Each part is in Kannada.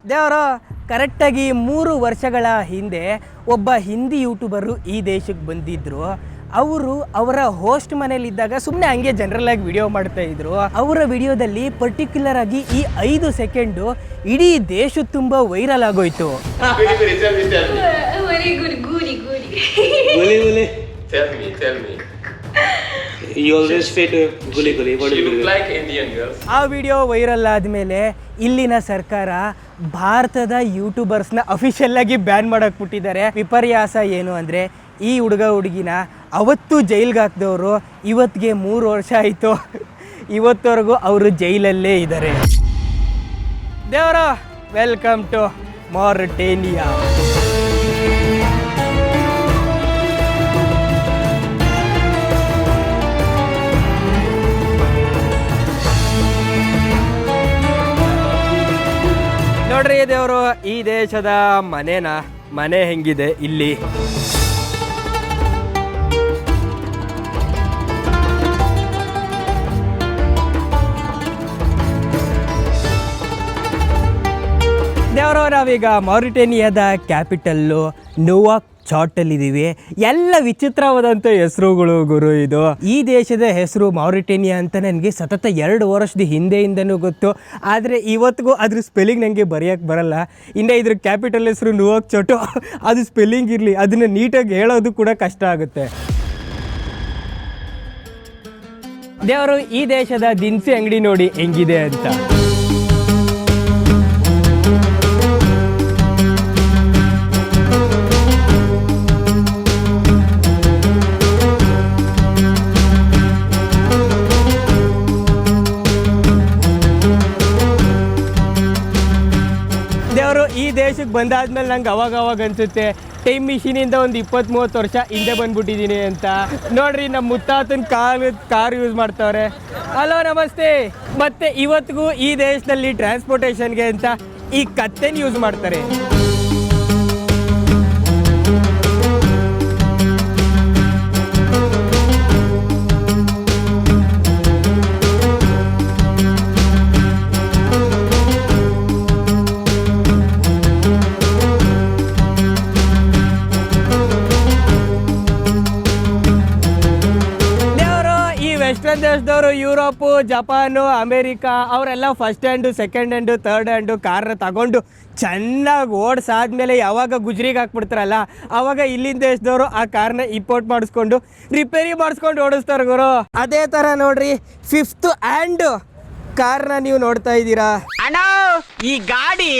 ದೇವರು ಕರೆಕ್ಟಾಗಿ 3 ವರ್ಷಗಳ ಹಿಂದೆ ಒಬ್ಬ ಹಿಂದಿ ಯೂಟ್ಯೂಬರು ಈ ದೇಶಕ್ಕೆ ಬಂದಿದ್ದರು. ಅವರು ಅವರ ಹೋಸ್ಟ್ ಮನೇಲಿದ್ದಾಗ ಸುಮ್ಮನೆ ಹಂಗೆ ಜನರಲ್ ಆಗಿ ವಿಡಿಯೋ ಮಾಡ್ತಾ ಇದ್ರು. ಅವರ ವಿಡಿಯೋದಲ್ಲಿ ಪರ್ಟಿಕ್ಯುಲರ್ ಆಗಿ ಈ 5 ಸೆಕೆಂಡು ಇಡೀ ದೇಶ ತುಂಬ ವೈರಲ್ ಆಗೋಯ್ತು. ಆ ವಿಡಿಯೋ ವೈರಲ್ ಆದಮೇಲೆ ಇಲ್ಲಿನ ಸರ್ಕಾರ ಭಾರತದ ಯೂಟ್ಯೂಬರ್ಸ್ನ ಅಫಿಷಿಯಲ್ ಆಗಿ ಬ್ಯಾನ್ ಮಾಡಕ್ ಬಿಟ್ಟಿದ್ದಾರೆ. ವಿಪರ್ಯಾಸ ಏನು ಅಂದರೆ ಈ ಹುಡುಗ ಹುಡುಗಿನ ಅವತ್ತು ಜೈಲ್ಗೆ ಹಾಕಿದವರು ಇವತ್ತಿಗೆ 3 ವರ್ಷ ಆಯಿತು. ಇವತ್ತವರೆಗೂ ಅವರು ಜೈಲಲ್ಲೇ ಇದ್ದಾರೆ. ದೇವರ ವೆಲ್ಕಮ್ ಟು ಮಾರಿಟೇನಿಯಾ. ನೋಡ್ರಿ ದೇವರು, ಈ ದೇಶದ ಮನೆ ಹೆಂಗಿದೆ ಇಲ್ಲಿ. ದೇವರು, ನಾವೀಗ ಮಾರಿಟೇನಿಯಾದ ಕ್ಯಾಪಿಟಲ್ಲು ನುವಾಕ್ ಚಾಟಲ್ಲಿದ್ದೀವಿ. ಎಲ್ಲ ವಿಚಿತ್ರವಾದಂಥ ಹೆಸರುಗಳು ಗುರು. ಇದು ಈ ದೇಶದ ಹೆಸರು ಮಾರಿಟೇನಿಯಾ ಅಂತ ನನಗೆ ಸತತ 2 ವರ್ಷದ ಹಿಂದೆಯಿಂದನೂ ಗೊತ್ತು. ಆದರೆ ಇವತ್ತಿಗೂ ಅದ್ರ ಸ್ಪೆಲ್ಲಿಂಗ್ ನನಗೆ ಬರೆಯೋಕ್ಕೆ ಬರಲ್ಲ. ಇನ್ನು ಇದ್ರ ಕ್ಯಾಪಿಟಲ್ ಹೆಸರು ನುವಾಕ್ ಚಾಟು, ಅದು ಸ್ಪೆಲ್ಲಿಂಗ್ ಇರಲಿ, ಅದನ್ನು ನೀಟಾಗಿ ಹೇಳೋದು ಕೂಡ ಕಷ್ಟ ಆಗುತ್ತೆ. ದೇವರು, ಈ ದೇಶದ ದಿನಸಿ ಅಂಗಡಿ ನೋಡಿ ಹೆಂಗಿದೆ ಅಂತ. ದೇವರು, ಈ ದೇಶಕ್ಕೆ ಬಂದಾದ್ಮೇಲೆ ನಂಗೆ ಅವಾಗ ಅನ್ಸುತ್ತೆ ಟೈಮ್ ಮಿಷಿನಿಂದ ಒಂದು 20-30 ವರ್ಷ ಹಿಂದೆ ಬಂದ್ಬಿಟ್ಟಿದ್ದೀನಿ ಅಂತ. ನೋಡ್ರಿ, ನಮ್ಮ ಮುತ್ತಾತನ ಕಾರ್ ಯೂಸ್ ಮಾಡ್ತಾವ್ರೆ. ಹಲೋ, ನಮಸ್ತೆ. ಮತ್ತೆ ಇವತ್ತಿಗೂ ಈ ದೇಶದಲ್ಲಿ ಟ್ರಾನ್ಸ್ಪೋರ್ಟೇಷನ್ಗೆ ಅಂತ ಈ ಕತ್ತೆನ ಯೂಸ್ ಮಾಡ್ತಾರೆ. ವೆಸ್ಟರ್ನ್ ದೇಶದವರು ಯುರೋಪು, ಜಪಾನು, ಅಮೇರಿಕಾ ಅವರೆಲ್ಲ first hand, second hand, third hand ಕಾರ್ನ ತಗೊಂಡು ಚೆನ್ನಾಗಿ ಓಡಿಸಾದ್ಮೇಲೆ ಯಾವಾಗ ಗುಜ್ರಿಗೆ ಹಾಕ್ಬಿಡ್ತಾರಲ್ಲ, ಆವಾಗ ಇಲ್ಲಿನ ದೇಶದವರು ಆ ಕಾರ್ನ ಇಂಪೋರ್ಟ್ ಮಾಡಿಸ್ಕೊಂಡು ರಿಪೇರಿ ಮಾಡಿಸ್ಕೊಂಡು ಓಡಿಸ್ತಾರೆ ಗುರು. ಅದೇ ಥರ ನೋಡ್ರಿ, 5th ಹ್ಯಾಂಡ್ ಕಾರ್ನ ನೀವು ನೋಡ್ತಾ ಇದ್ದೀರಾ. ಅಣ್ಣ, ಈ ಗಾಡಿ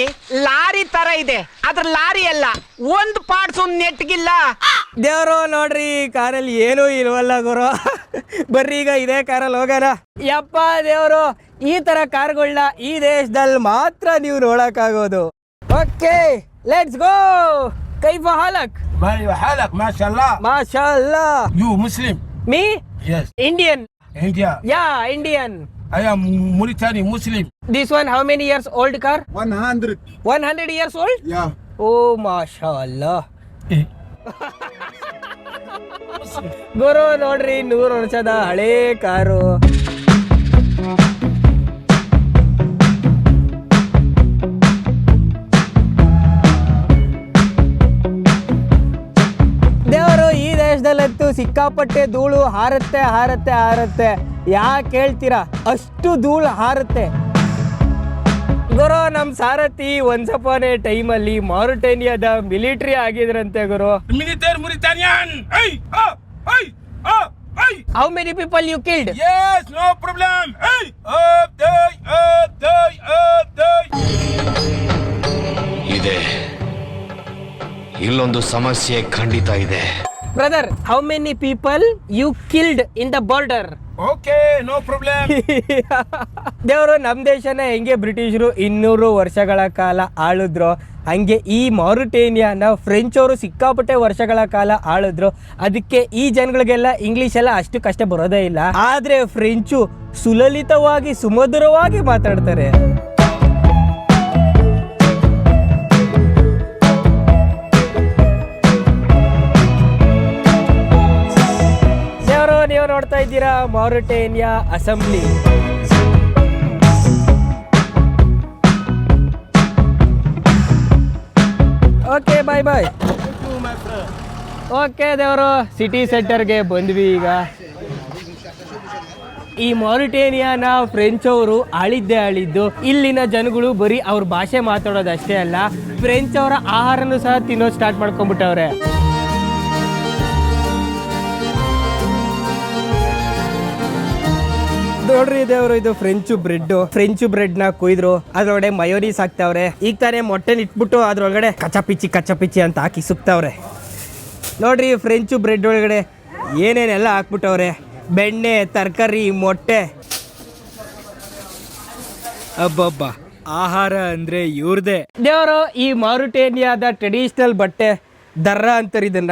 ಲಾರಿ ತರ ಇದೆ, ಅದ್ರ ಲಾರಿ ಅಲ್ಲ, ಒಂದು ಪಾರ್ಟ್ಸ್ ನೆಟ್ಗಿಲ್ಲ. ದೇವರು, ನೋಡ್ರಿ, ಈ ಕಾರಲ್ಲಿ ಏನೂ ಇಲ್ವಲ್ಲ ಗುರು. ಬರ್ರಿ ಈಗ ಇದೇ ಕಾರಲ್ಲಿ ಹೋಗೋಣ. ಯಪ್ಪ ದೇವರು, ಈ ತರ ಕಾರ್ಗಳನ್ನ ಈ ದೇಶದಲ್ಲಿ ಮಾತ್ರ ನೀವು ನೋಡಕ್ಕಾಗೋದು. Okay, let's go. ಕೈಫ ಹಾಲಕ್? حالك ما شاء الله. ಮಾಶಾಅಲ್ಲಾ. You Muslim? Me Yes. Indian. India. Yeah, Indian. I am Mauritanian Muslim. This one how many years old car? 100. 100 years old? Yeah. Oh ಮಾಶಾಅಲ್ಲಾ. ಗುರು, ನೋಡ್ರಿ, 100 ವರ್ಷದ ಹಳೇ ಕಾರು. ದೇವರು, ಈ ದೇಶದಲ್ಲಂತೂ ಸಿಕ್ಕಾಪಟ್ಟೆ ಧೂಳು ಹಾರತ್ತೆ. ಯಾಕೆ ಹೇಳ್ತೀರಾ, ಅಷ್ಟು ಧೂಳು ಹಾರುತ್ತೆ ಗುರು. ನಮ್ಮ ಸಾರಥಿ ಒನ್ಸ್ ಅಪಾನ್ ಎ ಟೈಮಲ್ಲಿ ಮಾರಿಟೇನಿಯಾದ ಮಿಲಿಟರಿ ಆಗಿದ್ರಂತೆ ಗುರು. Military Mauritanian. Hey! Oh! Hey! Oh! Hey! How many people you killed? Yes, no problem. Hey! Up day. ಇದೆ, ಇಲ್ಲೊಂದು ಸಮಸ್ಯೆ ಖಂಡಿತ ಇದೆ. Brother, how many people you killed in the border? Okay, no problem. ದೇವರು, ನಮ್ಮ ದೇಶನ ಹೆಂಗೆ ಬ್ರಿಟಿಷರು 200 ವರ್ಷಗಳ ಕಾಲ ಆಳಿದ್ರು, ಹಂಗೆ ಈ ಮಾರಿಟೇನಿಯಾನ ಫ್ರೆಂಚ್ ಅವರು ಸಿಕ್ಕಾಪಟ್ಟೆ ವರ್ಷಗಳ ಕಾಲ ಆಳಿದ್ರು. ಅದಕ್ಕೆ ಈ ಜನಗಳಿಗೆಲ್ಲ ಇಂಗ್ಲಿಷ್ ಎಲ್ಲ ಅಷ್ಟು ಕಷ್ಟ ಬರೋದೇ ಇಲ್ಲ. ಆದ್ರೆ ಫ್ರೆಂಚು ಸುಲಲಿತವಾಗಿ, ಸುಮಧುರವಾಗಿ ಮಾತಾಡ್ತಾರೆ. ನೀವು ನೋಡ್ತಾ ಇದ್ದೀರಾ ಮಾರಿಟೇನಿಯಾ ಅಸೆಂಬ್ಲಿ. ಓಕೆ ಬಾಯ್ ಬಾಯ್. ಓಕೆ ದೇವರು, ಸಿಟಿ ಸೆಂಟರ್ಗೆ ಬಂದ್ವಿ ಈಗ. ಈ ಮಾರಿಟೇನಿಯಾನ ಫ್ರೆಂಚ್ ಅವರು ಆಳಿದ್ದು. ಇಲ್ಲಿನ ಜನಗಳು ಬರೀ ಅವ್ರ ಭಾಷೆ ಮಾತಾಡೋದಷ್ಟೇ ಅಲ್ಲ, ಫ್ರೆಂಚ್ ಅವರ ಆಹಾರನೂ ಸಹ ತಿನ್ನೋದು ಸ್ಟಾರ್ಟ್ ಮಾಡ್ಕೊಂಡ್ಬಿಟ್ಟವ್ರೆ. ನೋಡ್ರಿ ದೇವರು, ಇದು ಫ್ರೆಂಚ್ ಬ್ರೆಡ್ ನ ಕೊಯ್ದ್ರು, ಅದ್ರೊಳಗಡೆ ಮಯೋನೀಸ್ ಹಾಕ್ತಾವ್ರೆ. ಈಗ ತಾನೇ ಮೊಟ್ಟೆನ ಇಟ್ಬಿಟ್ಟು ಅದ್ರೊಳಗಡೆ ಕಚ್ಚಪಿಚ್ಚಿ ಅಂತ ಹಾಕಿ ಸುಕ್ತಾವ್ರೆ. ನೋಡ್ರಿ ಫ್ರೆಂಚ್ ಬ್ರೆಡ್ ಒಳಗಡೆ ಏನೇನೆಲ್ಲ ಹಾಕ್ಬಿಟ್ಟವ್ರೆ, ಬೆಣ್ಣೆ, ತರಕಾರಿ, ಮೊಟ್ಟೆ. ಅಬ್ಬಬ್ಬ, ಆಹಾರ ಅಂದ್ರೆ ಇವ್ರದೇ. ದೇವರು, ಈ ಮಾರಿಟೇನಿಯಾದ ಟ್ರೆಡಿಷನಲ್ ಬಟ್ಟೆ ದರ್ರ ಅಂತಾರೆ ಇದನ್ನ.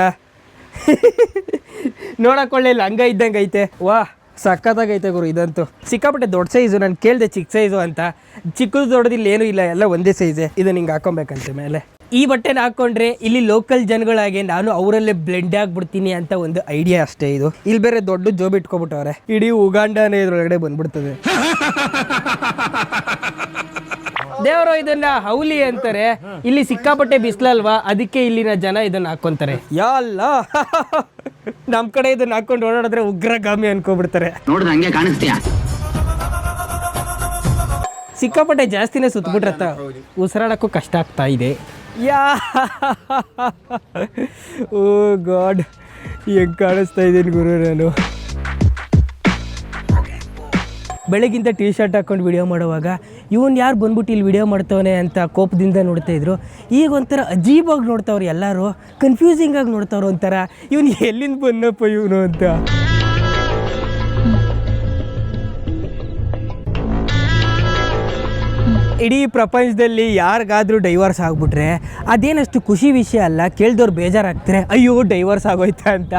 ನೋಡಕೊಳ್ಳೆ ಲಂಗ ಇದ್ದಂಗೆ ಐತೆ. ವಾ, ಸಖತ್ತಾಗೈತೆ ಗುರು ಇದಂತೂ. ಸಿಕ್ಕಾಪಟ್ಟೆ ದೊಡ್ಡ ಸೈಜು. ನಾನು ಕೇಳಿದೆ ಚಿಕ್ಕ ಸೈಜು ಅಂತ. ಚಿಕ್ಕದು ದೊಡ್ಡದಿಲ್ಲ ಏನೂ ಇಲ್ಲ, ಎಲ್ಲ ಒಂದೇ ಸೈಜೆ. ಇದನ್ನ ಹಿಂಗೆ ಹಾಕೊಬೇಕಂತೆ ಮೇಲೆ. ಈ ಬಟ್ಟೆನ ಹಾಕೊಂಡ್ರೆ ಇಲ್ಲಿ ಲೋಕಲ್ ಜನಗಳಾಗಿ ನಾನು ಅವರಲ್ಲೇ ಬ್ಲೆಂಡ್ ಆಗ್ಬಿಡ್ತೀನಿ ಅಂತ ಒಂದು ಐಡಿಯಾ ಅಷ್ಟೇ ಇದು. ಇಲ್ಲಿ ಬೇರೆ ದೊಡ್ಡ ಜೋಬ್ ಇಟ್ಕೊಬಿಟ್ಟವ್ರೆ, ಇಡೀ ಉಗಾಂಡನೇ ಇದ್ರೊಳಗಡೆ ಬಂದ್ಬಿಡ್ತದೆ. ದೇವರು, ಇದನ್ನ ಹೌಲಿ ಅಂತಾರೆ. ಇಲ್ಲಿ ಸಿಕ್ಕಾಪಟ್ಟೆ ಬಿಸಿಲಲ್ವಾ, ಅದಕ್ಕೆ ಇಲ್ಲಿನ ಜನ ಇದನ್ನ ಹಾಕೊಂತಾರೆ. ಯಾಲ್ಲ, ನಮ್ ಕಡೆ ಇದನ್ನ ಹಾಕೊಂಡು ಓಡಾಡಿದ್ರೆ ಉಗ್ರಗಾಮಿ ಅನ್ಕೋಬಿಡ್ತಾರೆ. ನೋಡಿದ್ರೆ ಹಂಗೆ ಕಾಣಿಸ್ತೀಯ. ಸಿಕ್ಕಾಪಟ್ಟೆ ಜಾಸ್ತಿನೇ ಸುತ್ತಬಿಟ್ರತ್ತ, ಉಸಿರಾಡಕ್ಕೂ ಕಷ್ಟ ಆಗ್ತಾ ಇದೆ. ಯಾ, ಓ ಗಾಡ್, ಹೆಂಗ್ ಕಾಣಿಸ್ತಾ ಇದ್ದೀನಿ ಗುರು ನಾನು. ಬೆಳಗಿಂದ ಟೀ ಶರ್ಟ್ ಹಾಕೊಂಡು ವಿಡಿಯೋ ಮಾಡುವಾಗ ಇವನು ಯಾರು ಬಂದ್ಬಿಟ್ಟು ಇಲ್ಲಿ ವಿಡಿಯೋ ಮಾಡ್ತವನೆ ಅಂತ ಕೋಪದಿಂದ ನೋಡ್ತಾ ಇದ್ರು. ಈಗ ಒಂಥರ ಅಜೀಬಾಗಿ ನೋಡ್ತಾವ್ರು, ಎಲ್ಲರೂ ಕನ್ಫ್ಯೂಸಿಂಗ್ ಆಗಿ ನೋಡ್ತಾವ್ರು. ಒಂಥರ ಇವನು ಎಲ್ಲಿಂದ ಬಂದಪ್ಪ ಇವನು ಅಂತ. ಇಡೀ ಪ್ರಪಂಚದಲ್ಲಿ ಯಾರಿಗಾದ್ರೂ ಡೈವರ್ಸ್ ಆಗ್ಬಿಟ್ರೆ ಅದೇನಷ್ಟು ಖುಷಿ ವಿಷಯ ಅಲ್ಲ, ಕೇಳ್ದವ್ರು ಬೇಜಾರಾಗ್ತಾರೆ, ಅಯ್ಯೋ ಡೈವರ್ಸ್ ಆಗೋಯ್ತಾ ಅಂತ.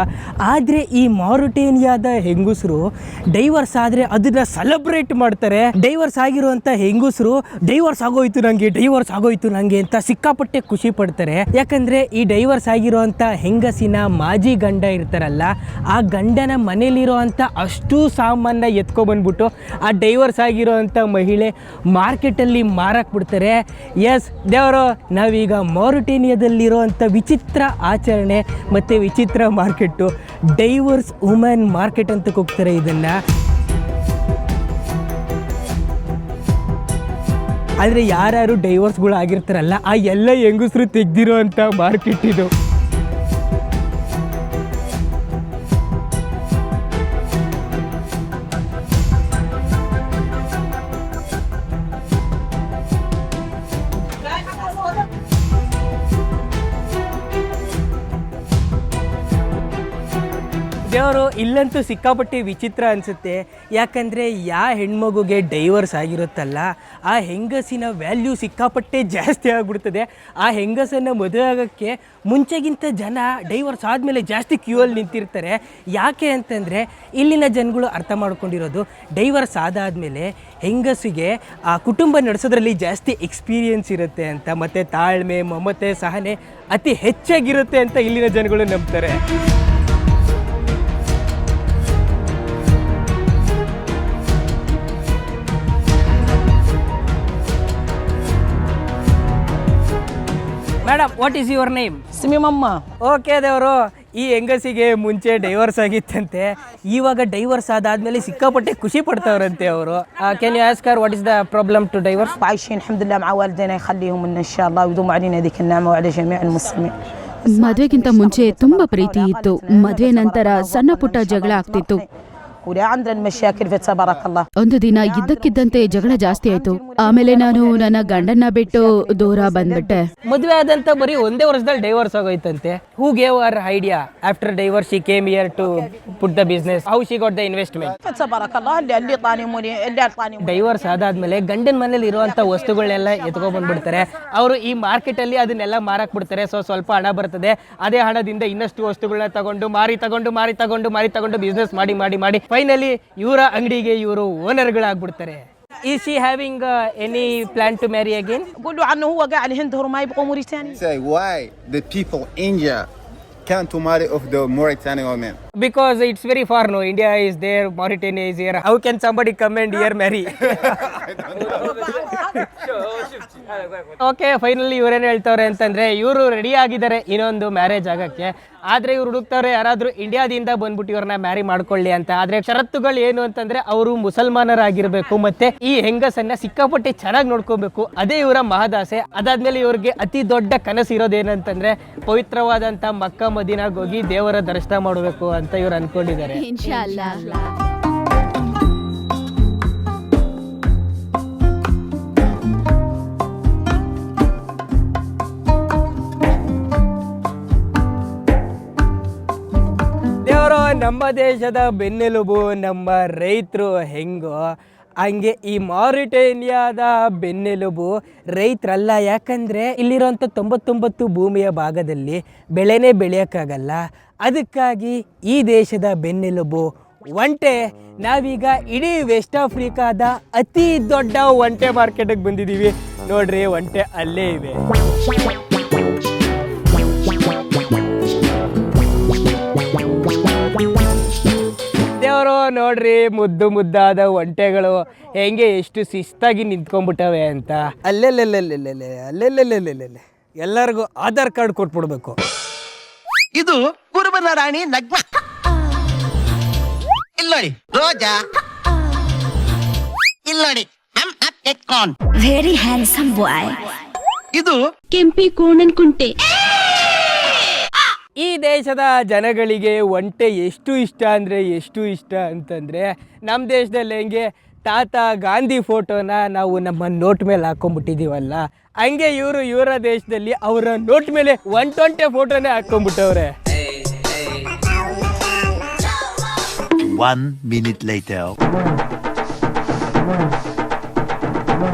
ಆದರೆ ಈ ಮಾರಿಟೇನಿಯಾದ ಹೆಂಗಸರು ಡೈವರ್ಸ್ ಆದರೆ ಅದನ್ನ ಸೆಲೆಬ್ರೇಟ್ ಮಾಡ್ತಾರೆ. ಡೈವರ್ಸ್ ಆಗಿರುವಂಥ ಹೆಂಗಸರು ಡೈವರ್ಸ್ ಆಗೋಯ್ತು ನನಗೆ ಅಂತ ಸಿಕ್ಕಾಪಟ್ಟೆ ಖುಷಿ ಪಡ್ತಾರೆ. ಯಾಕಂದರೆ ಈ ಡೈವರ್ಸ್ ಆಗಿರುವಂಥ ಹೆಂಗಸಿನ ಮಾಜಿ ಗಂಡ ಇರ್ತಾರಲ್ಲ, ಆ ಗಂಡನ ಮನೇಲಿರೋವಂಥ ಅಷ್ಟು ಸಾಮಾನ ಎತ್ಕೊಬಂದ್ಬಿಟ್ಟು ಆ ಡೈವರ್ಸ್ ಆಗಿರೋವಂಥ ಮಹಿಳೆ ಮಾರ್ಕೆಟಲ್ಲಿ ಮಾರಕ್ಕೆ ಬಿಡ್ತಾರೆ. ಎಸ್ ದೇವರು, ನಾವೀಗ ಮಾರಿಟೇನಿಯಾದಲ್ಲಿರುವಂಥ ವಿಚಿತ್ರ ಆಚರಣೆ ಮತ್ತು ವಿಚಿತ್ರ ಮಾರ್ಕೆಟು, ಡೈವರ್ಸ್ ವುಮೆನ್ ಮಾರ್ಕೆಟ್ ಅಂತ ಹೋಗ್ತಾರೆ ಇದನ್ನ. ಆದರೆ ಯಾರ್ಯಾರು ಡೈವರ್ಸ್ಗಳು ಆಗಿರ್ತಾರಲ್ಲ, ಆ ಎಲ್ಲ ಹೆಂಗಸರು ತೆಗ್ದಿರೋ ಅಂಥ ಮಾರ್ಕೆಟ್ ಇದು. ದೇವರು, ಇಲ್ಲಂತೂ ಸಿಕ್ಕಾಪಟ್ಟೆ ವಿಚಿತ್ರ ಅನಿಸುತ್ತೆ. ಯಾಕಂದರೆ ಹೆಣ್ಮಗುಗೆ ಡೈವರ್ಸ್ ಆಗಿರುತ್ತಲ್ಲ, ಆ ಹೆಂಗಸಿನ ವ್ಯಾಲ್ಯೂ ಸಿಕ್ಕಾಪಟ್ಟೆ ಜಾಸ್ತಿ ಆಗಿಬಿಡ್ತದೆ. ಆ ಹೆಂಗಸನ್ನು ಮದುವೆ ಆಗೋಕ್ಕೆ ಮುಂಚೆಗಿಂತ ಜನ ಡೈವರ್ಸ್ ಆದಮೇಲೆ ಜಾಸ್ತಿ ಕ್ಯೂ ಅಲ್ಲಿ ನಿಂತಿರ್ತಾರೆ. ಯಾಕೆ ಅಂತಂದರೆ ಇಲ್ಲಿನ ಜನಗಳು ಅರ್ಥ ಮಾಡ್ಕೊಂಡಿರೋದು, ಡೈವರ್ಸ್ ಆದಾದಮೇಲೆ ಹೆಂಗಸಿಗೆ ಆ ಕುಟುಂಬ ನಡೆಸೋದ್ರಲ್ಲಿ ಜಾಸ್ತಿ ಎಕ್ಸ್ಪೀರಿಯನ್ಸ್ ಇರುತ್ತೆ ಅಂತ, ಮತ್ತು ತಾಳ್ಮೆ, ಮಮತೆ, ಸಹನೆ ಅತಿ ಹೆಚ್ಚಾಗಿರುತ್ತೆ ಅಂತ ಇಲ್ಲಿನ ಜನಗಳು ನಂಬ್ತಾರೆ. Madam, what is your name? ಸಿಮಿಮಮ್ಮ. ಓಕೆ ದೇವರು, ಈ ಹೆಂಗಸಿಗೆ ಮುಂಚೆ ಡೈವರ್ಸ್ ಆಗಿತ್ತಂತೆ, ಇವಾಗ ಡೈವರ್ಸ್ ಆದಾದ್ಮೇಲೆ ಸಿಕ್ಕಾಪಟ್ಟೆ ಖುಷಿ ಪಡ್ತಾವ್ರಂತೆ ಅವರು. Can you ask her what is the problem to divorce? عايشين الحمد لله مع والدينا يخليهم لنا ان شاء الله ويدوم علينا هذيك النعمه وعلى جميع المسلمين. ಮದುವೆಗಿಂತ ಮುಂಚೆ ತುಂಬಾ ಪ್ರೀತಿ ಇತ್ತು. ಮದುವೆ ನಂತರ ಸಣ್ಣ ಪುಟ್ಟ ಜಗಳ ಆಗ್ತಿತ್ತು. ولا عندنا المشاكل فتبارك الله. ಒಂದು ದಿನ ಇದ್ದಕ್ಕಿದ್ದಂತೆ ಜಗಳ ಜಾಸ್ತಿ ಆಯ್ತು. ಆಮೇಲೆ ನಾನು ನನ್ನ ಗಂಡನ್ನ ಬಿಟ್ಟು ದೂರ ಬಂದ್ಬಿಟ್ಟೆ. ಮದುವೆ ಆದಂತ ಬರೀ ಒಂದೇ ವರ್ಷದಲ್ಲಿ ಡೈವರ್ಸ್ ಆಗೋಯ್ತಂತೆ. Who gave her idea after divorce she came here to put the business? How she got the investment? فتبارك الله اللي طانموني اللي طانموني. Divorce ಆದಾದ್ಮೇಲೆ ಗಂಡನ ಮನೇಲಿ ಇರುವಂತ ವಸ್ತುಗಳನ್ನೆಲ್ಲ ಎತ್ಕೊಂಡ್ ಬಂದ್ಬಿಡ್ತಾರೆ. ಅವರು ಈ ಮಾರ್ಕೆಟ್ ಅಲ್ಲಿ ಅದನ್ನೆಲ್ಲ ಮಾರಕ್ ಬಿಡ್ತಾರೆ. ಸೊ ಸ್ವಲ್ಪ ಹಣ ಬರ್ತದೆ. ಅದೇ ಹಣದಿಂದ ಇನ್ನಷ್ಟು ವಸ್ತುಗಳನ್ನ ತಗೊಂಡು ಬಿಸ್ನೆಸ್ ಮಾಡಿ ಫೈನಲಿ ಇವರ ಅಂಗಡಿಗೆ ಇವರು ಓನರ್ಗಳಾಗ್ಬಿಡ್ತಾರೆ. Is she having any plan to marry again? قول له عنه هو قاعد الهند هم ما يبقوا موريتاني. Say why the people India can't to marry of the Mauritanian women. Because it's very far, no? India is there, Mauritania is here. How can somebody come and here marry? Okay, finally ಇವ್ರೇನು ಹೇಳ್ತವ್ರೆ ಅಂತಂದ್ರೆ ಇವರು ರೆಡಿ ಆಗಿದ್ದಾರೆ ಇನ್ನೊಂದು ಮ್ಯಾರೇಜ್ ಆಗಕ್ಕೆ. ಆದ್ರೆ ಇವ್ರು ಹುಡುಕ್ತವ್ರೆ ಯಾರಾದ್ರೂ ಇಂಡಿಯಾದಿಂದ ಬಂದ್ಬಿಟ್ಟು ಇವ್ರನ್ನ ಮ್ಯಾರಿ ಮಾಡ್ಕೊಳ್ಳಿ ಅಂತ. ಆದ್ರೆ ಷರತ್ತುಗಳು ಏನು ಅಂತಂದ್ರೆ ಅವರು ಮುಸಲ್ಮಾನರಾಗಿರ್ಬೇಕು, ಮತ್ತೆ ಈ ಹೆಂಗಸನ್ನ ಸಿಕ್ಕಾಪಟ್ಟೆ ಚೆನ್ನಾಗಿ ನೋಡ್ಕೋಬೇಕು. ಅದೇ ಇವರ ಮಹದಾಸೆ. ಅದಾದ್ಮೇಲೆ ಇವ್ರಿಗೆ ಅತಿ ದೊಡ್ಡ ಕನಸು ಇರೋದೇನಂತಂದ್ರೆ ಪವಿತ್ರವಾದಂತ ಮಕ್ಕ ಮದೀನಾಗ್ ಹೋಗಿ ದೇವರ ದರ್ಶನ ಮಾಡಬೇಕು ಅಂತ ಇವ್ರು ಅನ್ಕೊಂಡಿದ್ದಾರೆ. ನಮ್ಮ ದೇಶದ ಬೆನ್ನೆಲುಬು ನಮ್ಮ ರೈತರು ಹೆಂಗೋ ಹಂಗೆ ಈ ಮಾರಿಟೇನಿಯಾದ ಬೆನ್ನೆಲುಬು ರೈತರಲ್ಲ. ಯಾಕಂದರೆ ಇಲ್ಲಿರೋಂಥ 99 ಭೂಮಿಯ ಭಾಗದಲ್ಲಿ ಬೆಳೆನೇ ಬೆಳೆಯೋಕ್ಕಾಗಲ್ಲ. ಅದಕ್ಕಾಗಿ ಈ ದೇಶದ ಬೆನ್ನೆಲುಬು ಒಂಟೆ. ನಾವೀಗ ಇಡೀ ವೆಸ್ಟ್ ಆಫ್ರಿಕಾದ ಅತಿ ದೊಡ್ಡ ಒಂಟೆ ಮಾರ್ಕೆಟಿಗೆ ಬಂದಿದ್ದೀವಿ. ನೋಡ್ರಿ, ಒಂಟೆ ಅಲ್ಲೇ ಇವೆ. ದೇವರು ನೋಡ್ರಿ, ಮುದ್ದು ಮುದ್ದಾದ ಒಂಟೆಗಳು ಹೆಂಗೆ ಎಷ್ಟು ಶಿಸ್ತಾಗಿ ನಿಂತ್ಕೊಂಡ್ಬಿಟ್ಟವೆ ಅಂತ. ಅಲ್ಲೆಲ್ಲೆಲ್ಲೆಲ್ಲೆಲ್ಲೆಲ್ಲೆಲ್ಲೆಲ್ಲೆಲ್ಲೆಲ್ಲೆ ಎಲ್ಲರಿಗೂ ಆಧಾರ್ ಕಾರ್ಡ್ ಕೊಟ್ಬಿಡ್ಬೇಕು. ಇದು ಕುರುಬನ ರಾಣಿ ನಗ್ಮ. ಇಲ್ಲೋಡಿ ರೋಜಾ, ಇಲ್ಲೋಡಿ ವೆರಿ ಹ್ಯಾಂಡ್ಸಮ್ ಬಾಯ್. ಇದು ಕೆಂಪಿ ಕೋಣನ್ ಕುಂಟೆ. ಈ ದೇಶದ ಜನಗಳಿಗೆ ಒಂಟೆ ಎಷ್ಟು ಇಷ್ಟ ಅಂದರೆ ಎಷ್ಟು ಇಷ್ಟ ಅಂತಂದರೆ, ನಮ್ಮ ದೇಶದಲ್ಲಿ ಹೆಂಗೆ ತಾತ ಗಾಂಧಿ ಫೋಟೋನ ನಾವು ನಮ್ಮ ನೋಟ್ ಮೇಲೆ ಹಾಕೊಂಡ್ಬಿಟ್ಟಿದ್ದೀವಲ್ಲ, ಹಂಗೆ ಇವರು ಇವರ ದೇಶದಲ್ಲಿ ಅವರ ನೋಟ್ ಮೇಲೆ ಒಂಟೆ ಫೋಟೋನೇ ಹಾಕೊಂಡ್ಬಿಟ್ಟವ್ರೆ. 1 minute later.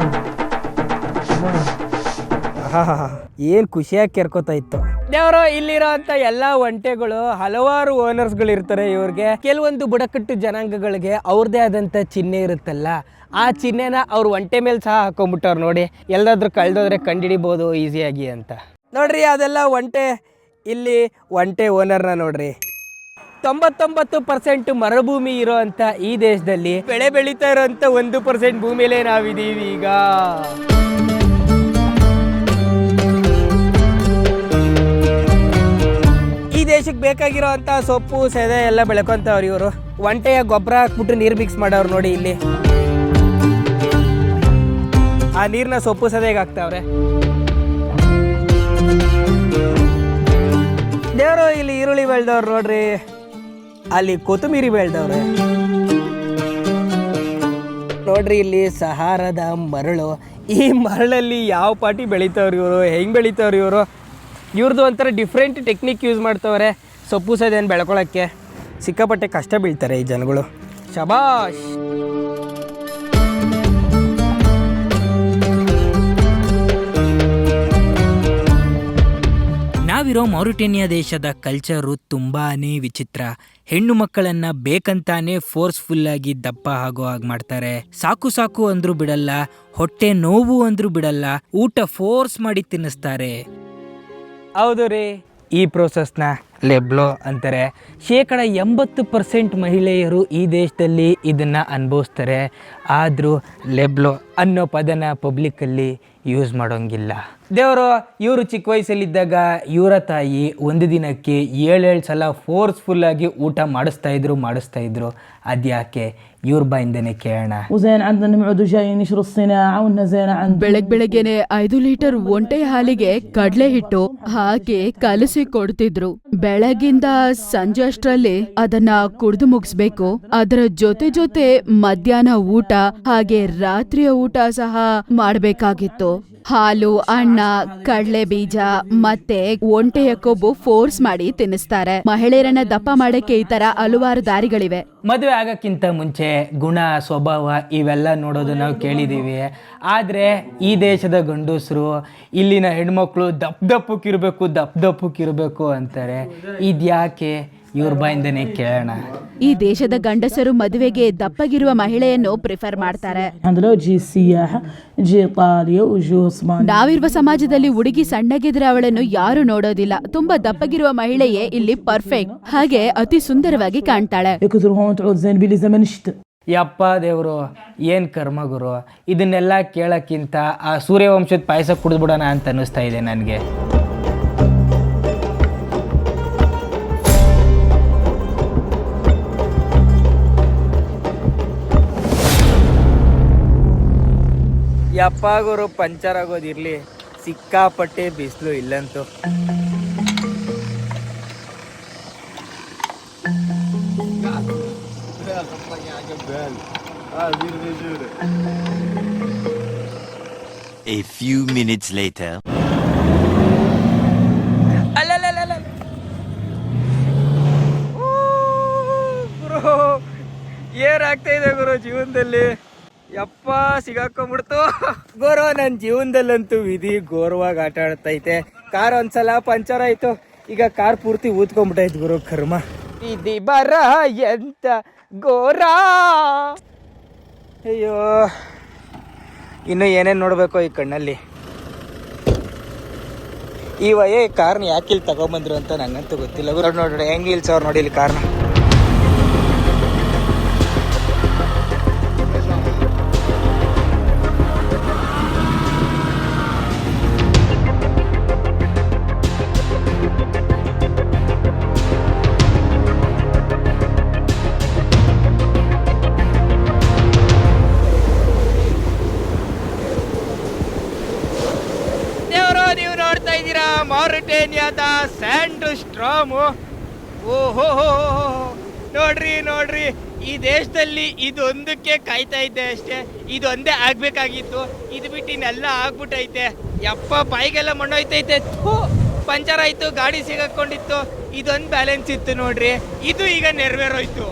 ಏನು ಖುಷಿಯಾಗಿ ಕೆರ್ಕೋತಾ ಇತ್ತು. ದೇವರು ಇಲ್ಲಿರೋ ಅಂತ ಎಲ್ಲ ಒಂಟೆಗಳು ಹಲವಾರು ಓನರ್ಸ್ಗಳು ಇರ್ತಾರೆ. ಇವ್ರಿಗೆ ಕೆಲವೊಂದು ಬುಡಕಟ್ಟು ಜನಾಂಗಗಳಿಗೆ ಅವ್ರದ್ದೇ ಆದಂಥ ಚಿಹ್ನೆ ಇರುತ್ತಲ್ಲ, ಆ ಚಿಹ್ನೆನ ಅವ್ರು ಒಂಟೆ ಮೇಲೆ ಸಹ ಹಾಕೊಂಡ್ಬಿಟ್ಟವ್ರು. ನೋಡಿ, ಎಲ್ಲಾದ್ರೂ ಕಳೆದೋದ್ರೆ ಕಂಡುಹಿಡಿಬೋದು ಈಸಿಯಾಗಿ ಅಂತ. ನೋಡ್ರಿ, ಅದೆಲ್ಲ ಒಂಟೆ. ಇಲ್ಲಿ ಒಂಟೆ ಓನರ್ನ ನೋಡ್ರಿ. 99% ಮರುಭೂಮಿ ಇರೋ ಅಂತ ಈ ದೇಶದಲ್ಲಿ ಬೆಳೆ ಬೆಳೀತಾ ಇರೋಂಥ 1% ಭೂಮಿಲೇ ನಾವಿದ್ದೀವಿ ಈಗ. ಈ ದೇಶಕ್ಕೆ ಬೇಕಾಗಿರೋ ಅಂಥ ಸೊಪ್ಪು ಸೆದೆ ಎಲ್ಲ ಬೆಳ್ಕೊಂತವ್ರು ಇವರು. ಒಂಟೆಯ ಗೊಬ್ಬರ ಹಾಕ್ಬಿಟ್ಟು ನೀರು ಮಿಕ್ಸ್ ಮಾಡೋರು ನೋಡಿ. ಇಲ್ಲಿ ಆ ನೀರನ್ನ ಸೊಪ್ಪು ಸದೆಗೆ ಹಾಕ್ತಾವ್ರೆ. ದೇವರು ಇಲ್ಲಿ ಈರುಳ್ಳಿ ಬೆಳೆದವ್ರು ನೋಡ್ರಿ, ಅಲ್ಲಿ ಕೊತ್ತಂಬರಿ ಬೆಳೆದವ್ರೆ ನೋಡ್ರಿ. ಇಲ್ಲಿ ಸಹಾರದ ಮರಳು. ಈ ಮರಳಲ್ಲಿ ಯಾವ ಪಾಟಿ ಬೆಳಿತವ್ರು ಇವರು, ಹೆಂಗೆ ಬೆಳಿತವ್ರು ಇವರು. ಇವ್ರದ್ದು ಒಂಥರ ಡಿಫ್ರೆಂಟ್ ಟೆಕ್ನಿಕ್ ಯೂಸ್ ಮಾಡ್ತವ್ರೆ ಸೊಪ್ಪು ಸದೇನು ಬೆಳ್ಕೊಳ್ಳೋಕ್ಕೆ. ಸಿಕ್ಕಾಪಟ್ಟೆ ಕಷ್ಟ ಬೀಳ್ತಾರೆ ಈ ಜನಗಳು. ಶಬಾಷ್. ನಾವಿರೋ ಮಾರಿಟೇನಿಯಾ ದೇಶದ ಕಲ್ಚರು ತುಂಬಾ ವಿಚಿತ್ರ. ಹೆಣ್ಣು ಮಕ್ಕಳನ್ನು ಬೇಕಂತಾನೆ ಫೋರ್ಸ್ಫುಲ್ಲಾಗಿ ದಪ್ಪ ಆಗೋ ಹಾಗೆ ಮಾಡ್ತಾರೆ. ಸಾಕು ಸಾಕು ಅಂದ್ರೂ ಬಿಡಲ್ಲ, ಹೊಟ್ಟೆ ನೋವು ಅಂದ್ರೂ ಬಿಡಲ್ಲ, ಊಟ ಫೋರ್ಸ್ ಮಾಡಿ ತಿನ್ನಿಸ್ತಾರೆ. ಹೌದು ರೀ, ಈ ಪ್ರೋಸೆಸ್ನ ಲೆಬ್ಲೋ ಅಂತಾರೆ. 80% ಮಹಿಳೆಯರು ಈ ದೇಶದಲ್ಲಿ ಇದನ್ನು ಅನುಭವಿಸ್ತಾರೆ. ಆದರೂ ಲೆಬ್ಲೋ ಅನ್ನೋ ಪದನ ಪಬ್ಲಿಕ್ಕಲ್ಲಿ ಯೂಸ್ ಮಾಡೋಂಗಿಲ್ಲ. ದೇವರು ಇವರು ಚಿಕ್ಕ ವಯಸ್ಸಲ್ಲಿದ್ದಾಗ ಇವರ ತಾಯಿ ಒಂದು ದಿನಕ್ಕೆ 7 ಸಲ ಫೋರ್ಸ್ಫುಲ್ಲಾಗಿ ಊಟ ಮಾಡಿಸ್ತಾ ಇದ್ರು. ಅದ್ಯಾಕೆ ಇವ್ರ ಬಾಯಿಂದನೇ ಕೇಳೋಣ. ಬೆಳಗ್ಗೆನೆ 5 ಲೀಟರ್ ಒಂಟೆ ಹಾಲಿಗೆ ಕಡಲೆ ಹಿಟ್ಟು ಹಾಕಿ ಕಲಸಿ ಕೊಡ್ತಿದ್ರು. ಬೆಳಗಿಂದ ಸಂಜೆ ಅಷ್ಟರಲ್ಲಿ ಅದನ್ನ ಕುಡಿದು ಮುಗಿಸ್ಬೇಕು. ಅದರ ಜೊತೆ ಮಧ್ಯಾಹ್ನ ಊಟ ಹಾಗೆ ರಾತ್ರಿಯ ಊಟ ಸಹ ಮಾಡ್ಬೇಕಾಗಿತ್ತು. ಹಾಲು, ಅನ್ನ, ಕಡಲೆ ಬೀಜ ಮತ್ತೆ ಒಂಟೆಯ ಕೊಬ್ಬು ಫೋರ್ಸ್ ಮಾಡಿ ತಿನ್ನಿಸ್ತಾರೆ. ಮಹಿಳೆಯರನ್ನ ದಪ್ಪ ಮಾಡಕ್ಕೆ ಈ ತರ ಹಲವಾರು ದಾರಿಗಳಿವೆ. ಮದುವೆ ಆಗಕ್ಕಿಂತ ಮುಂಚೆ ಗುಣ, ಸ್ವಭಾವ ಇವೆಲ್ಲ ನೋಡೋದು ನಾವು ಕೇಳಿದ್ದೀವಿ. ಆದರೆ ಈ ದೇಶದ ಗಂಡಸರು ಇಲ್ಲಿನ ಹೆಣ್ಮಕ್ಳು ದಪ್ಪಕ್ಕಿರಬೇಕು ಅಂತಾರೆ. ಇದ್ಯಾಕೆ ಇವ್ರ ಬಾಯಿಂದನೇ ಕೇಳೋಣ. ಈ ದೇಶದ ಗಂಡಸರು ಮದುವೆಗೆ ದಪ್ಪಗಿರುವ ಮಹಿಳೆಯನ್ನು ಪ್ರಿಫರ್ ಮಾಡ್ತಾರೆ. عندنا جي سياحة جي إيطاليا وجو إسبانيا. ನಾವಿರುವ ಸಮಾಜದಲ್ಲಿ ಹುಡುಗಿ ಸಣ್ಣಗಿದ್ರೆ ಅವಳನ್ನು ಯಾರು ನೋಡೋದಿಲ್ಲ. ತುಂಬಾ ದಪ್ಪಗಿರುವ ಮಹಿಳೆಯೇ ಇಲ್ಲಿ ಪರ್ಫೆಕ್ಟ್, ಹಾಗೆ ಅತಿ ಸುಂದರವಾಗಿ ಕಾಣ್ತಾಳೆ. يكثر هون تعود زين بلي زمن الشتاء. ಯಪ್ಪ ದೇವರು, ಏನು ಕರ್ಮ ಗುರು. ಇದನ್ನೆಲ್ಲ ಕೇಳೋಕ್ಕಿಂತ ಆ ಸೂರ್ಯವಂಶದ ಪಾಯಸ ಕುಡಿದ್ಬಿಡೋಣ ಅಂತ ಅನ್ನಿಸ್ತಾ ಇದೆ ನನಗೆ. ಯಪ್ಪ ಗುರು, ಪಂಚರ್ ಆಗೋದಿರಲಿ, ಸಿಕ್ಕಾಪಟ್ಟೆ ಬಿಸಿಲು ಇಲ್ಲಂತೂ. A few minutes later. ಗುರು, ಏನಾಗ್ತಾ ಇದೆ ಗುರು ಜೀವನದಲ್ಲಿ? ಯಪ್ಪ, ಸಿಗಾಕೊಂಡ್ಬಿಡ್ತು ಗುರು. ನನ್ನ ಜೀವನದಲ್ಲಂತೂ ವಿಧಿ ಘೋರವಾಗಿ ಆಟ ಆಡ್ತೈತೆ. ಕಾರ್ ಒಂದ್ಸಲ ಪಂಚರ್ ಆಯ್ತು, ಈಗ ಕಾರ್ ಪೂರ್ತಿ ಊದ್ಕೊಂಡ್ಬಿಟ್ಟೈತೆ ಗುರು. ಕರ್ಮ ವಿಧಿ ಬರ ಎಂತ ಘೋರ. ಅಯ್ಯೋ, ಇನ್ನು ಏನೇನು ನೋಡಬೇಕು ಈ ಕಣ್ಣಲ್ಲಿ. ಈ ವಯೇ ಕಾರ್ನ ಯಾಕೆ ಇಲ್ಲಿ ತಗೊಂಬಂದ್ರು ಅಂತ ನಂಗಂತೂ ಗೊತ್ತಿಲ್ಲ ಗುರು. ನೋಡ್ರಿ ಹೆಂಗೆ ಇಲ್ಸವ್ರು ನೋಡಿ ಇಲ್ಲಿ ಕಾರ್ನ. ನೀವು ನೋಡ್ತಾ ಇದ್ದೀರಾ ಮಾರಿಟೇನಿಯಾದ ಸ್ಯಾಂಡ್ ಸ್ಟ್ರಾಮು. ಓಹೋ, ನೋಡ್ರಿ ನೋಡ್ರಿ, ಈ ದೇಶದಲ್ಲಿ ಇದೊಂದಕ್ಕೆ ಕಾಯ್ತಾ ಇದ್ದೆ ಅಷ್ಟೇ. ಇದೊಂದೇ ಆಗ್ಬೇಕಾಗಿತ್ತು, ಇದು ಬಿಟ್ಟು ಇನ್ನೆಲ್ಲ ಆಗ್ಬಿಟ್ಟೈತೆ. ಯಪ್ಪ, ಬಾಯಿಗೆಲ್ಲ ಮಣ್ಣೋಯ್ತೈತೆ. ಪಂಚರ್ ಆಯ್ತು, ಗಾಡಿ ಸಿಗಾಕೊಂಡಿತ್ತು, ಇದೊಂದು ಬ್ಯಾಲೆನ್ಸ್ ಇತ್ತು ನೋಡ್ರಿ. ಇದು ಈಗ ನೆರವೇರೋಯ್ತು.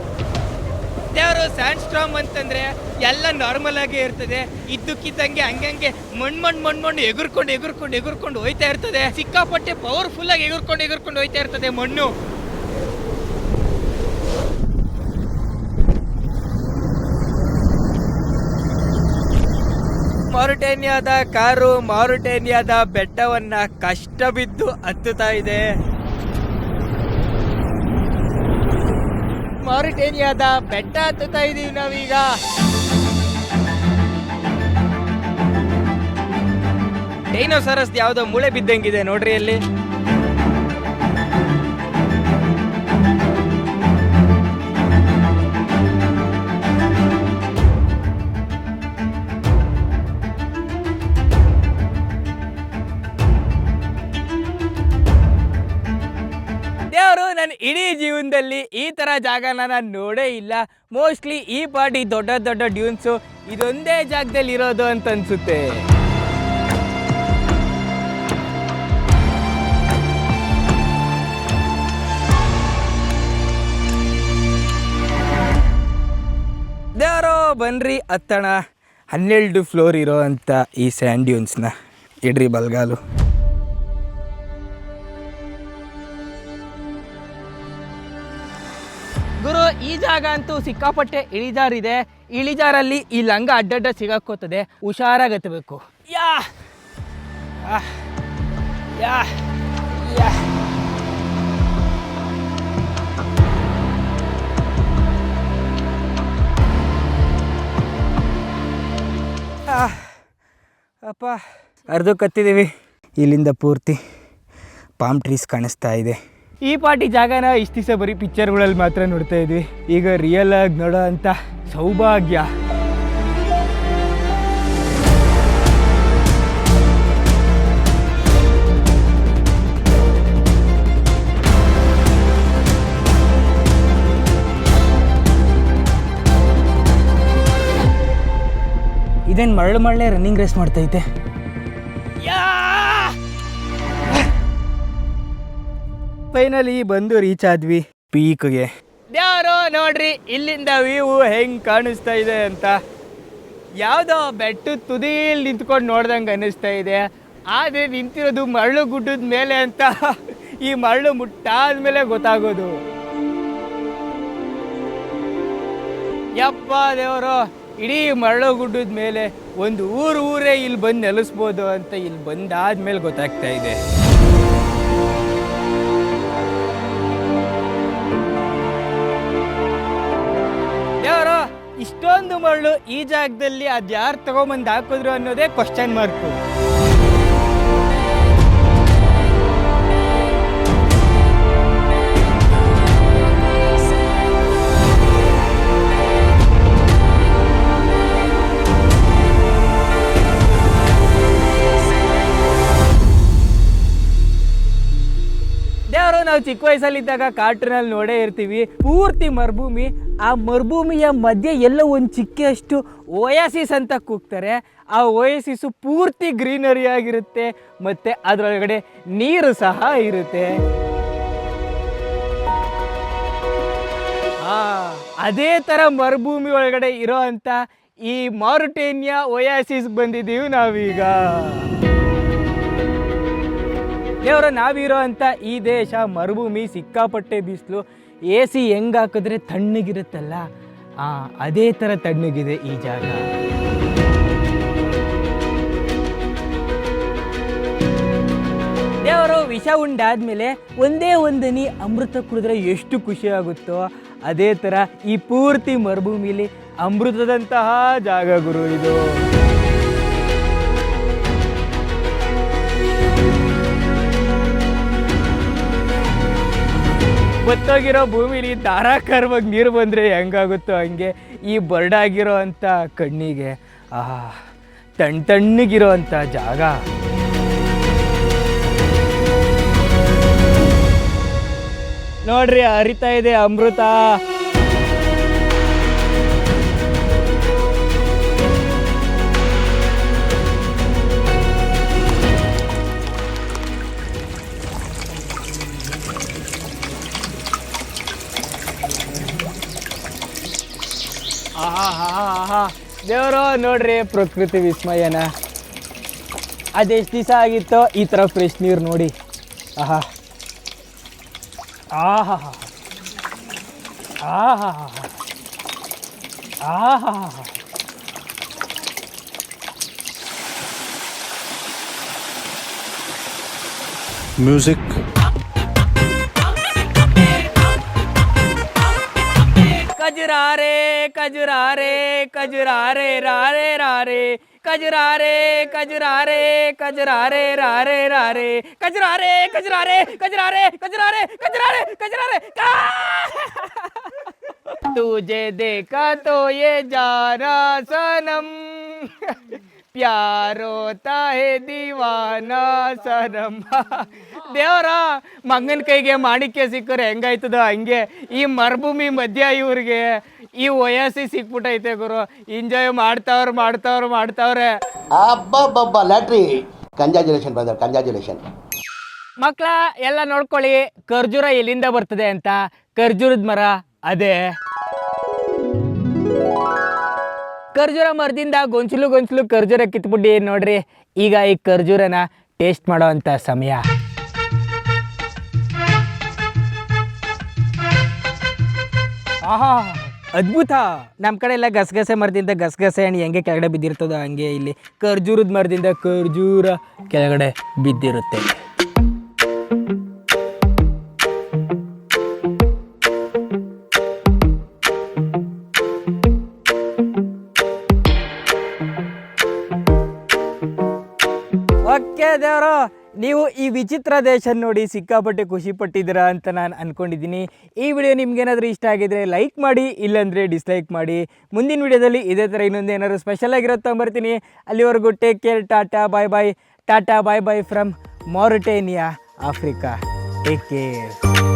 ದೇವರು ಸ್ಯಾಂಡ್ ಸ್ಟ್ರಾಮ್ ಅಂತಂದ್ರೆ ಎಲ್ಲ ನಾರ್ಮಲ್ ಆಗೇ ಇರ್ತದೆ. ಇದ್ದಕ್ಕಿದ್ದಂಗೆ ಹಂಗಂಗೆ ಮಣ್ಣು ಎಗುರ್ಕೊಂಡು ಹೋಯ್ತಾ ಇರ್ತದೆ. ಸಿಕ್ಕಾಪಟ್ಟೆ ಪವರ್ಫುಲ್ ಆಗಿ ಎಗುರ್ಕೊಂಡು ಹೋಯ್ತಾ ಇರ್ತದೆ ಮಣ್ಣು. ಮಾರಿಟೇನಿಯಾದ ಕಾರು ಮಾರಿಟೇನಿಯಾದ ಬೆಟ್ಟವನ್ನ ಕಷ್ಟ ಬಿದ್ದು ಹತ್ತುತ್ತಾ ಇದೆ. ಮಾರಿಟೇನಿಯಾದ ಬೆಟ್ಟ ಹತ್ತುತ್ತಾ ಇದೀವಿ ನಾವೀಗ. ಡೈನೋಸಾರಸ್ ಯಾವುದೋ ಮೂಳೆ ಬಿದ್ದಂಗಿದೆ ನೋಡ್ರಿ ಅಲ್ಲಿ. ದೇವರು, ನನ್ನ ಇಡೀ ಜೀವನದಲ್ಲಿ ಈ ಥರ ಜಾಗನ ನಾನು ನೋಡೇ ಇಲ್ಲ. ಮೋಸ್ಟ್ಲಿ ಈ ಪಾರ್ಟಿ ದೊಡ್ಡ ದೊಡ್ಡ ಡ್ಯೂನ್ಸು ಇದೊಂದೇ ಜಾಗದಲ್ಲಿ ಇರೋದು ಅಂತ ಅನ್ಸುತ್ತೆ. ದೇವರು, ಬನ್ರಿ ಹತ್ತಣ 12 ಫ್ಲೋರ್ ಇರೋ ಅಂತ ಈ ಸ್ಯಾಂಡ್ ಡ್ಯೂನ್ಸ್ನ. ಇಡ್ರಿ ಬಲ್ಗಾಲು. ಗುರು, ಈ ಜಾಗ ಅಂತೂ ಸಿಕ್ಕಾಪಟ್ಟೆ ಇಳಿಜಾರಿದೆ. ಇಳಿಜಾರಲ್ಲಿ ಈ ಲಂಗ ಅಡ್ಡಡ್ಡ ಸಿಗಾಕೋತದೆ, ಹುಷಾರಾಗಿ ಹತ್ತಬೇಕು. ಯಾ ಯಾ ಯಾ ಅಪ್ಪ, ಅರ್ಧಕ್ಕೆ ಹತ್ತಿದ್ದೀವಿ. ಇಲ್ಲಿಂದ ಪೂರ್ತಿ ಪಾಮ್ ಟ್ರೀಸ್ ಕಾಣಿಸ್ತಾ ಇದೆ. ಈ ಪಾರ್ಟಿ ಜಾಗನ ಇಷ್ಟು ದಿವಸ ಬರೀ ಪಿಕ್ಚರ್ಗಳಲ್ಲಿ ಮಾತ್ರ ನೋಡ್ತಾ ಇದ್ವಿ. ಈಗ ರಿಯಲ್ ಆಗಿ ನೋಡೋ ಅಂಥ ಸೌಭಾಗ್ಯ. ಇದೇನು ಮರಳೆ ರನ್ನಿಂಗ್ ರೇಸ್ ಮಾಡ್ತೈತೆ. ಫೈನಲಿ ಬಂದು ರೀಚ್ ಆದ್ವಿ ಪೀಕ್ಗೆ. ಯಾರೋ ನೋಡ್ರಿ ಇಲ್ಲಿಂದ ವ್ಯೂ ಹೆಂಗೆ ಕಾಣಿಸ್ತಾ ಇದೆ ಅಂತ. ಯಾವುದೋ ಬೆಟ್ಟದ ತುದಿಯಲ್ಲಿ ನಿಂತ್ಕೊಂಡು ನೋಡ್ದಂಗೆ ಅನ್ನಿಸ್ತಾ ಇದೆ. ಆದರೆ ನಿಂತಿರೋದು ಮರಳು ಗುಡ್ಡದ ಮೇಲೆ ಅಂತ ಈ ಮರಳು ಮುಟ್ಟಾದ ಮೇಲೆ ಗೊತ್ತಾಗೋದು. ಯಪ್ಪ ದೇವರು, ಇಡೀ ಮರಳು ಗುಡ್ಡದ ಮೇಲೆ ಒಂದು ಊರೇ ಇಲ್ಲಿ ಬಂದು ನೆಲೆಸ್ಬೋದು ಅಂತ ಇಲ್ಲಿ ಬಂದಾದ್ಮೇಲೆ ಗೊತ್ತಾಗ್ತಾ ಇದೆ. ದೇವರು, ಇಷ್ಟೊಂದು ಮರಳು ಈ ಜಾಗದಲ್ಲಿ ಅದ್ಯಾರು ತಗೊಂಬಂದು ಹಾಕಿದ್ರು ಅನ್ನೋದೇ ಕ್ವಶನ್ ಮಾರ್ಕು. ದೇವರು, ನಾವು ಚಿಕ್ಕ ವಯಸ್ಸಲ್ಲಿದ್ದಾಗ ಕಾರ್ಟೂನಲ್ಲಿ ನೋಡೇ ಇರ್ತೀವಿ, ಪೂರ್ತಿ ಮರುಭೂಮಿ, ಆ ಮರುಭೂಮಿಯ ಮಧ್ಯೆ ಎಲ್ಲೋ ಒಂದು ಚಿಕ್ಕಷ್ಟು ಓಯಾಸಿಸ್ ಅಂತ ಕೂಗ್ತಾರೆ. ಆ ಓಯಾಸಿಸು ಪೂರ್ತಿ ಗ್ರೀನರಿ ಆಗಿರುತ್ತೆ ಮತ್ತು ಅದರೊಳಗಡೆ ನೀರು ಸಹ ಇರುತ್ತೆ. ಅದೇ ಥರ ಮರುಭೂಮಿ ಒಳಗಡೆ ಇರೋ ಅಂಥ ಈ ಮಾರಿಟೇನಿಯಾ ಓಯಾಸಿಸ್ ಬಂದಿದ್ದೀವಿ ನಾವೀಗ. ದೇವರ, ನಾವಿರೋ ಅಂಥ ಈ ದೇಶ ಮರುಭೂಮಿ, ಸಿಕ್ಕಾಪಟ್ಟೆ ಬಿಸಿಲು, AC ಹೆಂಗೆ ಹಾಕಿದ್ರೆ ತಣ್ಣಗಿರುತ್ತಲ್ಲ, ಅದೇ ಥರ ತಣ್ಣಗಿದೆ ಈ ಜಾಗ. ದೇವರು, ವಿಷ ಉಂಡಾದ್ಮೇಲೆ ಒಂದೇ ಒಂದನಿ ಅಮೃತ ಕುಡಿದ್ರೆ ಎಷ್ಟು ಖುಷಿ ಆಗುತ್ತೋ ಅದೇ ಥರ ಈ ಪೂರ್ತಿ ಮರುಭೂಮಿಲಿ ಅಮೃತದಂತಹ ಜಾಗ ಗುರು ಇದು. ಬತ್ತೋಗಿರೋ ಭೂಮಿಲಿ ಧಾರಾಕಾರವಾಗಿ ನೀರು ಬಂದರೆ ಹೆಂಗಾಗುತ್ತೋ ಹಂಗೆ ಈ ಬರ್ಡಾಗಿರೋ ಅಂಥ ಕಣ್ಣಿಗೆ ತಣ್ಣಗಿರೋ ಅಂಥ ಜಾಗ. ನೋಡ್ರಿ, ಹರಿತಾ ಇದೆ ಅಮೃತ. ದೇವರು, ನೋಡ್ರಿ ಪ್ರಕೃತಿ ವಿಸ್ಮಯನ. ಅದೆಷ್ಟು ದಿವಸ ಆಗಿತ್ತೋ ಈ ಥರ ಫ್ರೆಶ್ ನೀರು ನೋಡಿ. ಆಹಾ ಆಹಾ ಆಹಾ ಆಹಾ ಮ್ಯೂಸಿಕ್. ಕಜುರಾರೆ ಕಜುರಾರೆ ಕಜುರಾರೆ ರಾರೆ ರಾರೆ ಕಜುರಾರೆ ಕಜುರಾರೆ ಕಜುರಾರೆ ರಾರೆ ರಾರೆ ಕಜುರಾರೆ ಕಜುರಾರೆ ಕಜುರಾರೆ ಕಜುರಾರೆ ಕಜುರಾರೆ ಕಜುರಾರೆ. तुझे देखा तो ये जाना सनम ಪ್ಯಾರ್ ಹೋತಾ ಹೇ ದೀವಾನಾ ಸನಂ. ದೇವರ, ಮಗನ ಕೈಗೆ ಮಾಣಿಕ್ಯ ಸಿಕ್ಕರೆ ಹೆಂಗಾಯ್ತದೋ ಹಂಗೆ ಈ ಮರುಭೂಮಿ ಮಧ್ಯ ಇವ್ರಿಗೆ ಈ ವಯಸ್ಸಿ ಸಿಕ್ಬಿಟ್ಟೈತೆ ಗುರು. ಎಂಜಾಯ್ ಮಾಡ್ತಾವ್ರೆ. ಅಬ್ಬಬ್ಬಬ್ಬ, ಲ್ಯಾಟ್ರಿ. Congratulation brother, congratulation. ಮಕ್ಕಳ ಎಲ್ಲ ನೋಡ್ಕೊಳ್ಳಿ, ಖರ್ಜೂರ ಎಲ್ಲಿಂದ ಬರ್ತದೆ ಅಂತ. ಖರ್ಜೂರದ ಮರ ಅದೇ. ಖರ್ಜೂರ ಮರದಿಂದ ಗೊಂಚಲು ಖರ್ಜೂರ ಕಿತ್ಬಿಟ್ಟು ನೋಡ್ರಿ. ಈಗ ಈ ಖರ್ಜೂರನ ಟೇಸ್ಟ್ ಮಾಡೋ ಅಂಥ ಸಮಯ. ಆಹಾ, ಅದ್ಭುತ. ನಮ್ಮ ಕಡೆ ಎಲ್ಲ ಗಸಗಸೆ ಮರದಿಂದ ಗಸಗಸೆ ಹಣ್ಣು ಹೆಂಗೆ ಕೆಳಗಡೆ ಬಿದ್ದಿರ್ತದೋ ಹಂಗೆ ಇಲ್ಲಿ ಖರ್ಜೂರದ ಮರದಿಂದ ಖರ್ಜೂರ ಕೆಳಗಡೆ ಬಿದ್ದಿರುತ್ತೆ. ಓಕೆ ದೇವರು, ನೀವು ಈ ವಿಚಿತ್ರ ದೇಶ ನೋಡಿ ಸಿಕ್ಕಾಪಟ್ಟೆ ಖುಷಿ ಪಟ್ಟಿದ್ದೀರಾ ಅಂತ ನಾನು ಅಂದ್ಕೊಂಡಿದ್ದೀನಿ. ಈ ವಿಡಿಯೋ ನಿಮ್ಗೇನಾದರೂ ಇಷ್ಟ ಆಗಿದ್ರೆ ಲೈಕ್ ಮಾಡಿ, ಇಲ್ಲಾಂದರೆ ಡಿಸ್ಲೈಕ್ ಮಾಡಿ. ಮುಂದಿನ ವಿಡಿಯೋದಲ್ಲಿ ಇದೇ ಥರ ಇನ್ನೊಂದು ಏನಾದರೂ ಸ್ಪೆಷಲ್ ಆಗಿರೋದು ತೊಗೊಂಬರ್ತೀನಿ. ಅಲ್ಲಿವರೆಗೂ take care, tata bye bye. Tata bye bye from Mauritania, Africa. Take care.